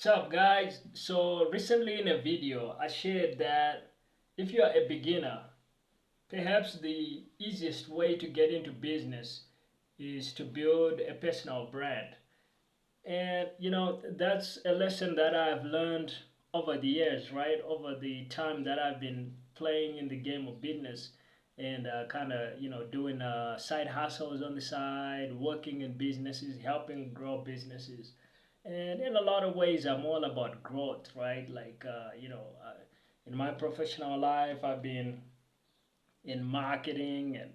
What's up, guys? So recently in a video I shared that if you are a beginner, perhaps the easiest way to get into business is to build a personal brand. And that's a lesson that I've learned over the years, right? Over the time that I've been playing in the game of business and kind of doing side hustles on the side, working in businesses, helping grow businesses. And in a lot of ways I'm all about growth, right? Like in my professional life I've been in marketing and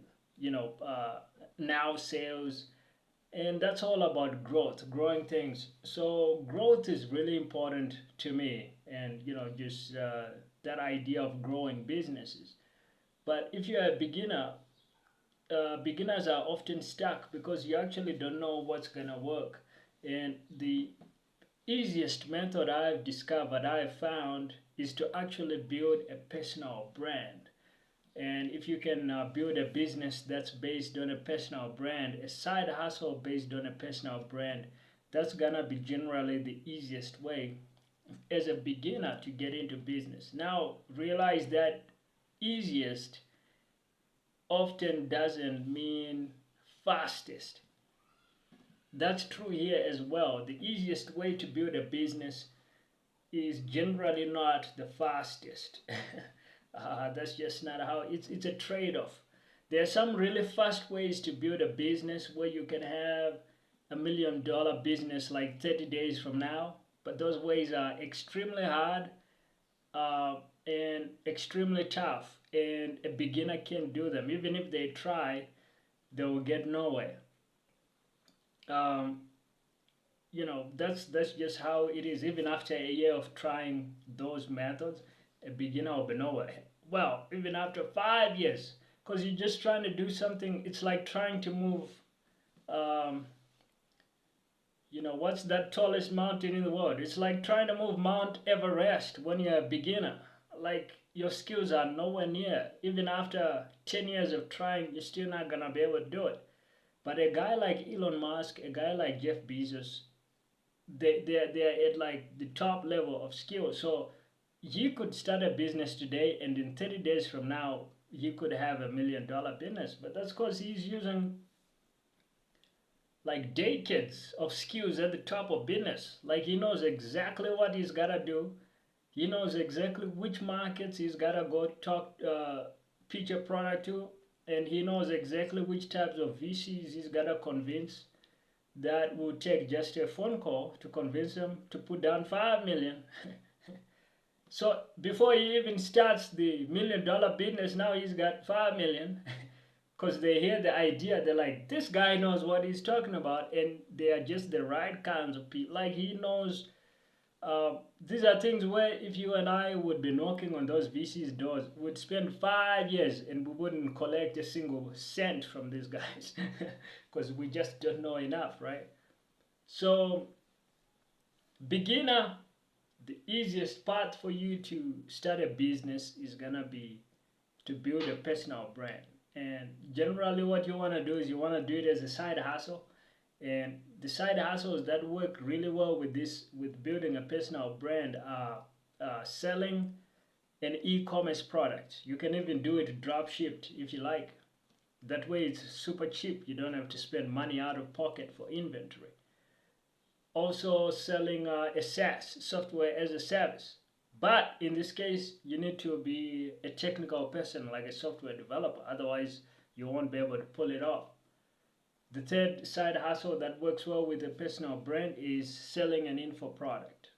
now sales, and that's all about growth, growing things. So growth is really important to me, and just that idea of growing businesses. But if you're a beginner, beginners are often stuck because you actually don't know what's gonna work. And the easiest method I've discovered, I've found, is to actually build a personal brand. And if you can build a business that's based on a personal brand, a side hustle based on a personal brand, that's gonna be generally the easiest way as a beginner to get into business. Now, realize that easiest often doesn't mean fastest. That's true here as well. The easiest way to build a business is generally not the fastest. That's just not how it's a trade-off. There are some really fast ways to build a business where you can have $1 million business like 30 days from now, but those ways are extremely hard uh, and extremely tough, and a beginner can't do them. Even if they try, they will get nowhere. um, that's just how it is. Even after a year of trying those methods, a beginner will be nowhere. Well, even after 5 years, because you're just trying to do something. It's like trying to move, um, what's that tallest mountain in the world? It's like trying to move Mount Everest when you're a beginner. Like, your skills are nowhere near. Even after 10 years of trying, you're still not gonna be able to do it. But a guy like Elon Musk, a guy like Jeff Bezos, they're at like the top level of skill. So you could start a business today, and in 30 days from now you could have $1 million business. But that's because he's using like decades of skills at the top of business. Like, he knows exactly what he's gotta do. He knows exactly which markets he's gotta go talk, pitch a product to, and he knows exactly which types of VCs he's gotta convince. That would take just a phone call to convince them to put down 5 million. So before he even starts the $1 million business, now he's got 5 million. Because they hear the idea, they're like, this guy knows what he's talking about, and they are just the right kinds of people. Like, he knows. These are things where if you and I would be knocking on those VCs doors, we'd spend 5 years and we wouldn't collect a single cent from these guys because we just don't know enough, right? So, beginner, the easiest part for you to start a business is gonna be to build a personal brand. And generally, what you want to do is you want to do it as a side hustle. And the side hustles that work really well with this, with building a personal brand, are selling an e-commerce product. You can even do it drop shipped if you like. That way it's super cheap. You don't have to spend money out of pocket for inventory. Also selling a SaaS, software as a service. But in this case, you need to be a technical person like a software developer. Otherwise, you won't be able to pull it off. The third side hustle that works well with a personal brand is selling an info product.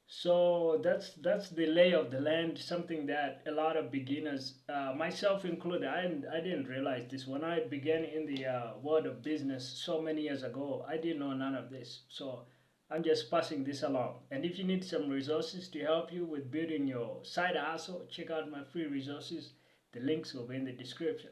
So that's the lay of the land, something that a lot of beginners, myself included, I didn't realize this. When I began in the world of business so many years ago, I didn't know none of this. So I'm just passing this along. And if you need some resources to help you with building your side hustle, check out my free resources. The links will be in the description.